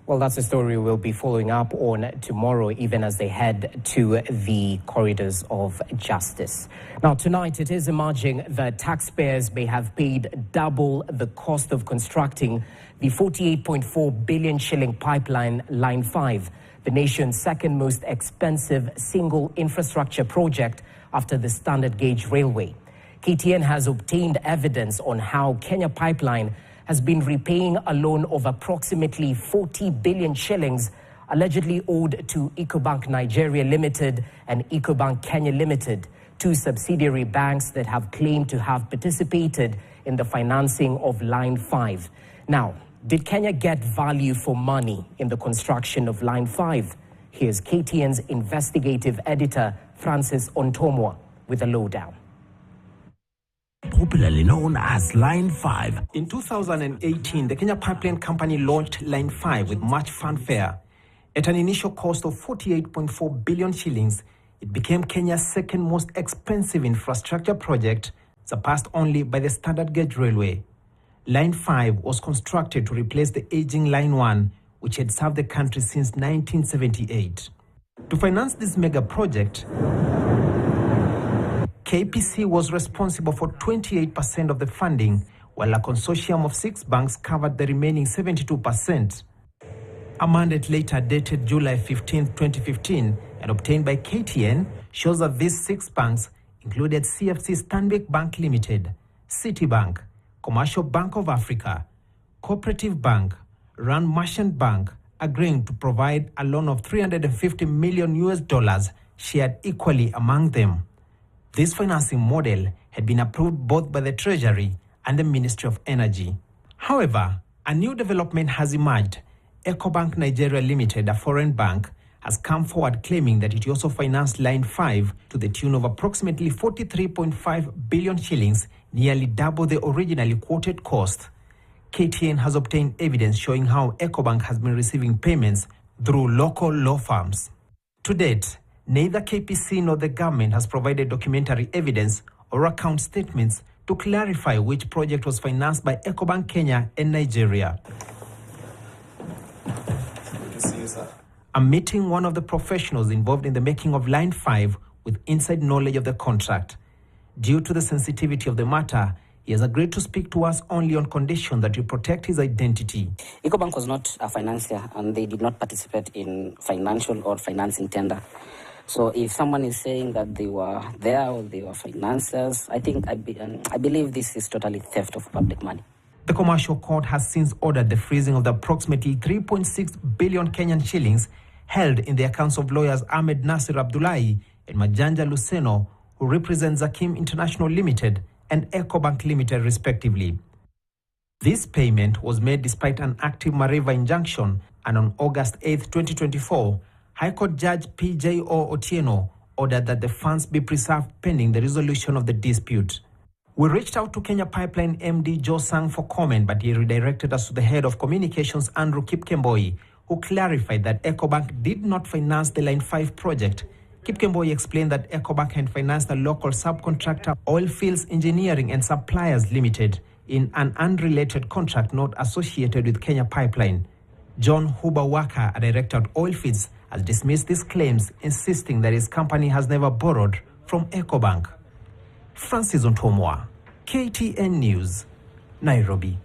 Well, that's a story we'll be following up on tomorrow, even as they head to the corridors of justice. Now, tonight, it is emerging that taxpayers may have paid double the cost of constructing the 48.4 billion shilling pipeline Line 5, the nation's second most expensive single infrastructure project after the standard gauge railway. KTN has obtained evidence on how Kenya Pipeline has been repaying a loan of approximately 40 billion shillings allegedly owed to Ecobank Nigeria Limited and Ecobank Kenya Limited, two subsidiary banks that have claimed to have participated in the financing of Line 5. Now, did Kenya get value for money in the construction of Line 5? Here's KTN's investigative editor, Francis Ontomwa, with a lowdown. Popularly known as Line 5. In 2018, the Kenya Pipeline Company launched Line 5 with much fanfare. At an initial cost of 48.4 billion shillings, it became Kenya's second most expensive infrastructure project, surpassed only by the standard gauge railway. Line 5 was constructed to replace the aging Line 1, which had served the country since 1978. To finance this mega project, KPC was responsible for 28% of the funding, while a consortium of 6 banks covered the remaining 72%. A mandate later dated July 15, 2015, and obtained by KTN, shows that these 6 banks included CFC Stanbic Bank Limited, Citibank, Commercial Bank of Africa, Cooperative Bank, Rand Merchant Bank, agreeing to provide a loan of $350 million shared equally among them. This financing model had been approved both by the Treasury and the Ministry of Energy. However, a new development has emerged. Ecobank Nigeria Limited, a foreign bank, has come forward claiming that it also financed Line 5 to the tune of approximately 43.5 billion shillings, nearly double the originally quoted cost. KTN has obtained evidence showing how Ecobank has been receiving payments through local law firms. To date, neither KPC nor the government has provided documentary evidence or account statements to clarify which project was financed by Ecobank Kenya and Nigeria. I'm meeting one of the professionals involved in the making of Line 5 with inside knowledge of the contract. Due to the sensitivity of the matter, he has agreed to speak to us only on condition that we protect his identity. Ecobank was not a financier and they did not participate in financial or financing tender. So if someone is saying that they were there or they were financiers, I believe this is totally theft of public money. The commercial court has since ordered the freezing of the approximately 3.6 billion Kenyan shillings held in the accounts of lawyers Ahmed Nasir Abdullahi and Majanja Luceno, who represent Zakim International Limited and Ecobank Limited respectively. This payment was made despite an active Mariva injunction, and on August 8, 2024, High Court Judge P.J.O. Otieno ordered that the funds be preserved pending the resolution of the dispute. We reached out to Kenya Pipeline MD Joe Sang for comment, but he redirected us to the head of communications, Andrew Kipkemboi, who clarified that Ecobank did not finance the Line 5 project. Kipkemboi explained that Ecobank had financed the local subcontractor Oilfields Engineering and Suppliers Limited in an unrelated contract not associated with Kenya Pipeline. John Huber Waka, a director at Oilfields, has dismissed these claims, insisting that his company has never borrowed from Ecobank. Francis Ontomwa, KTN News, Nairobi.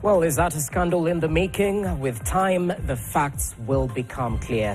Well, is that a scandal in the making? With time, the facts will become clear.